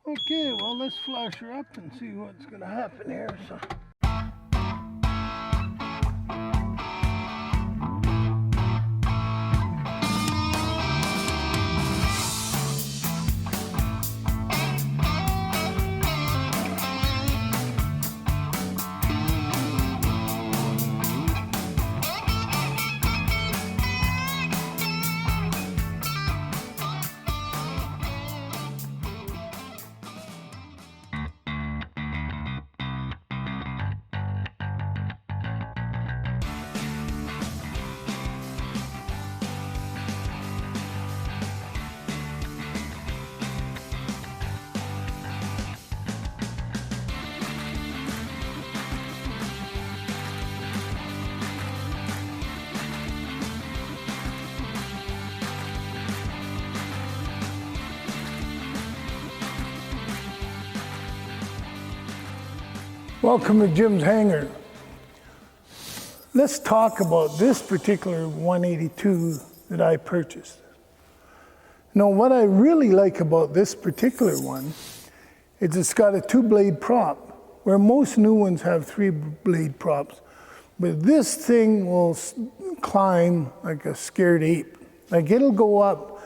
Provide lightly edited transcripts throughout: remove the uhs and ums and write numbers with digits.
Okay, well, let's flash her up and see what's going to happen here. So. Welcome to Jim's Hangar. Let's talk about this particular 182 that I purchased. Now, what I really like about this particular one is it's got a 2-blade prop, where most new ones have 3-blade props. But this thing will climb like a scared ape. Like it'll go up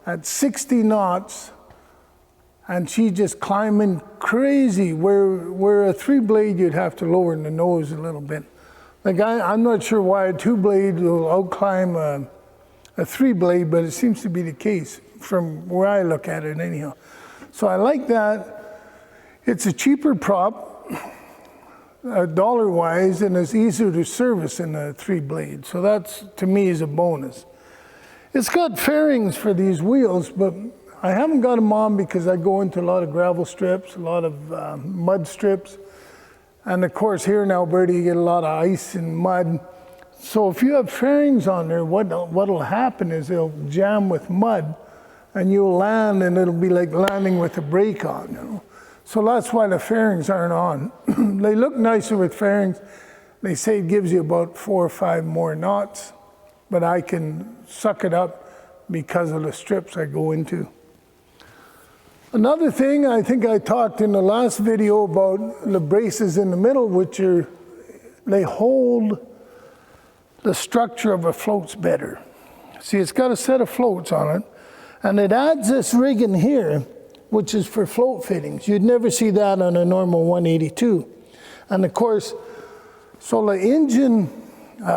at 60 knots and she's just climbing crazy, where a 3-blade you'd have to lower the nose a little bit. Like I'm not sure why a 2-blade will out-climb a 3-blade, but it seems to be the case from where I look at it anyhow. So I like that. It's a cheaper prop, dollar-wise, and it's easier to service than a 3-blade. So that's, to me, is a bonus. It's got fairings for these wheels, but I haven't got them on because I go into a lot of gravel strips, a lot of mud strips. And of course, here in Alberta, you get a lot of ice and mud. So if you have fairings on there, what'll happen is they'll jam with mud and you'll land and it'll be like landing with a brake on, you know. So that's why the fairings aren't on. They look nicer with fairings. They say it gives you about 4 or 5 more knots, but I can suck it up because of the strips I go into. Another thing, I think I talked in the last video about the braces in the middle, which they hold the structure of a floats better. See, it's got a set of floats on it, and it adds this rigging here, which is for float fittings. You'd never see that on a normal 182. And of course, so the engine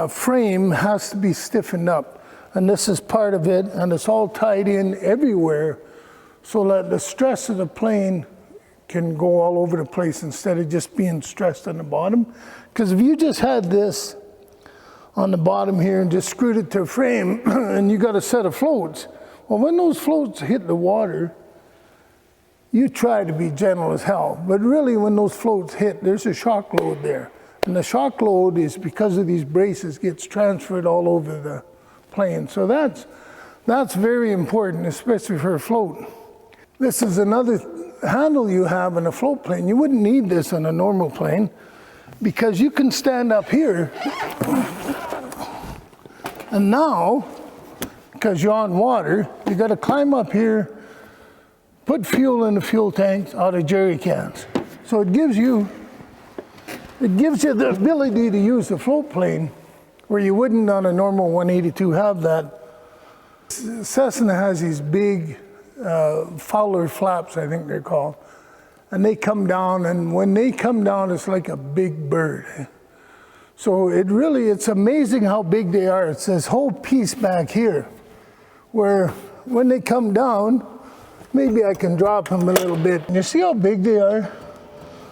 frame has to be stiffened up, and this is part of it, and it's all tied in everywhere, so that the stress of the plane can go all over the place instead of just being stressed on the bottom. Because if you just had this on the bottom here and just screwed it to a frame and you got a set of floats, well, when those floats hit the water, you try to be gentle as hell. But really, when those floats hit, there's a shock load there. And the shock load is because of these braces gets transferred all over the plane. So that's very important, especially for a float. This is another handle you have in a float plane. You wouldn't need this on a normal plane because you can stand up here. And now, because you're on water, you got to climb up here, put fuel in the fuel tanks out of jerry cans. So it gives you the ability to use the float plane where you wouldn't on a normal 182 have that. Cessna has these big Fowler flaps, I think they're called, and they come down, and when they come down, it's like a big bird. So it's amazing how big they are. It's this whole piece back here, where when they come down, maybe I can drop them a little bit. You see how big they are?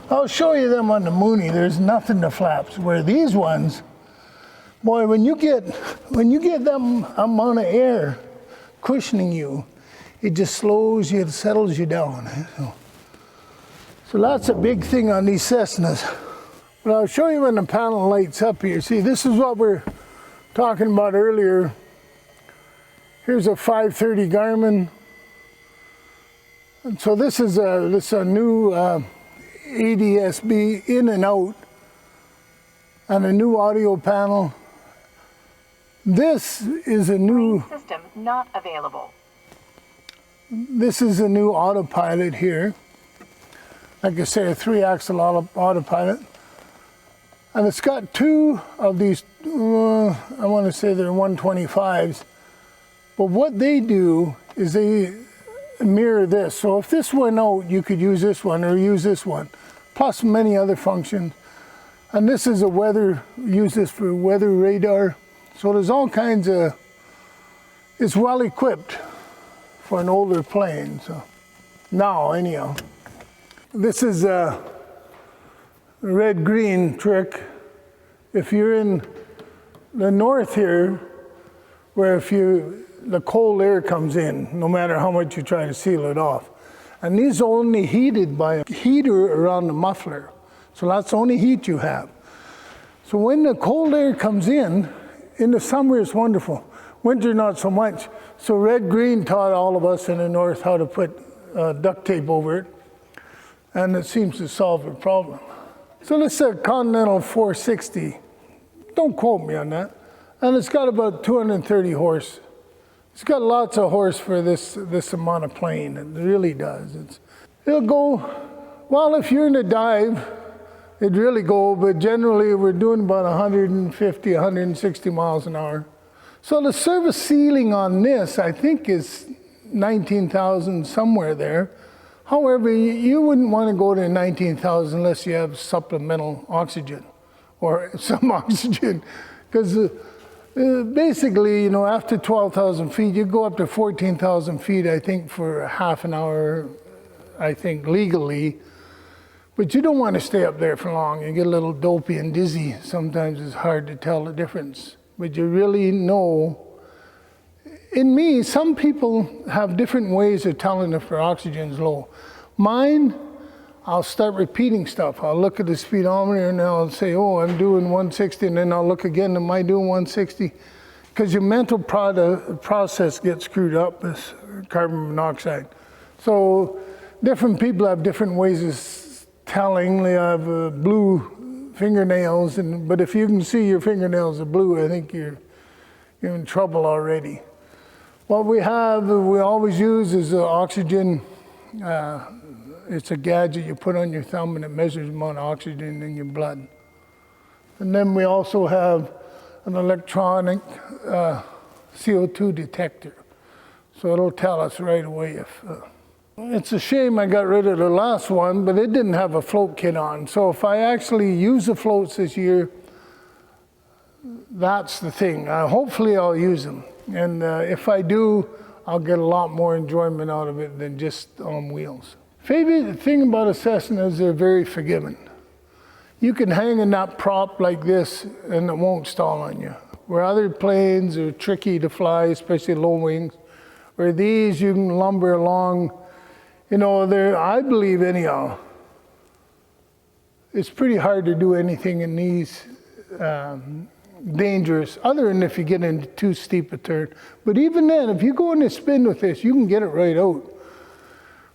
I'll show you them on the Mooney. There's nothing to flaps, where these ones, boy, when you get them amount of air cushioning you, it just slows you, it settles you down. So that's a big thing on these Cessnas. But I'll show you when the panel lights up here. See, this is what we're talking about earlier. Here's a 530 Garmin. And so this is a new ADSB in and out, and a new audio panel. This is a new system not available. This is a new autopilot here. like I say, a 3-axle autopilot. And it's got 2 of these, I want to say they're 125s. But what they do is they mirror this. So if this went out, you could use this one or use this one, plus many other functions. And this is use this for weather radar. So there's all kinds of, it's well equipped for an older plane. So now, anyhow, this is a red-green trick. If you're in the north here, where the cold air comes in, no matter how much you try to seal it off. And these are only heated by a heater around the muffler. So that's the only heat you have. So when the cold air comes in the summer it's wonderful. Winter not so much. So red-green taught all of us in the north how to put duct tape over it. And it seems to solve the problem. So this is a Continental 460. Don't quote me on that. And it's got about 230 horse. It's got lots of horse for this amount of plane. It really does. It'll go, well, if you're in a dive, it'd really go, but generally we're doing about 150, 160 miles an hour. So the service ceiling on this, I think, is 19,000, somewhere there. However, you wouldn't want to go to 19,000 unless you have supplemental oxygen or some oxygen, because basically, you know, after 12,000 feet, you go up to 14,000 feet, I think, for half an hour, I think, legally. But you don't want to stay up there for long. You get a little dopey and dizzy. Sometimes it's hard to tell the difference. But you really know. In me, some people have different ways of telling if their oxygen's low. Mine, I'll start repeating stuff. I'll look at the speedometer and I'll say, oh, I'm doing 160, and then I'll look again, am I doing 160? Because your mental process gets screwed up with carbon monoxide. So different people have different ways of telling. They have blue fingernails, but if you can see your fingernails are blue, I think you're in trouble already. What we always use is oxygen. It's a gadget you put on your thumb and it measures the amount of oxygen in your blood. And then we also have an electronic CO2 detector. So it'll tell us right away if... It's a shame I got rid of the last one, but it didn't have a float kit on. So if I actually use the floats this year, that's the thing. Hopefully I'll use them. And if I do, I'll get a lot more enjoyment out of it than just on wheels. Favorite thing about a Cessna is they're very forgiving. You can hang a nut prop like this and it won't stall on you. Where other planes are tricky to fly, especially low wings, where these you can lumber along. You know, I believe anyhow, it's pretty hard to do anything in these dangerous, other than if you get into too steep a turn. But even then, if you go in a spin with this, you can get it right out.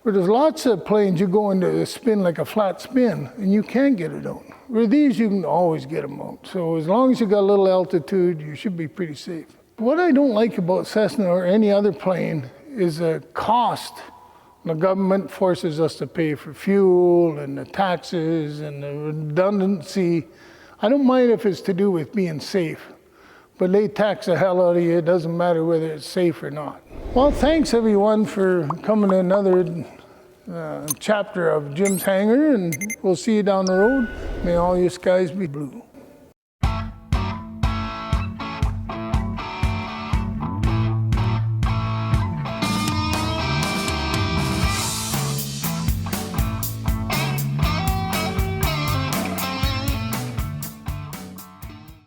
Where there's lots of planes, you go into a spin like a flat spin, and you can't get it out. Where these, you can always get them out. So as long as you got a little altitude, you should be pretty safe. What I don't like about Cessna or any other plane is the cost. The government forces us to pay for fuel and the taxes and the redundancy. I don't mind if it's to do with being safe, but they tax the hell out of you. It doesn't matter whether it's safe or not. Well, thanks everyone for coming to another chapter of Jim's Hangar, and we'll see you down the road. May all you skies be blue.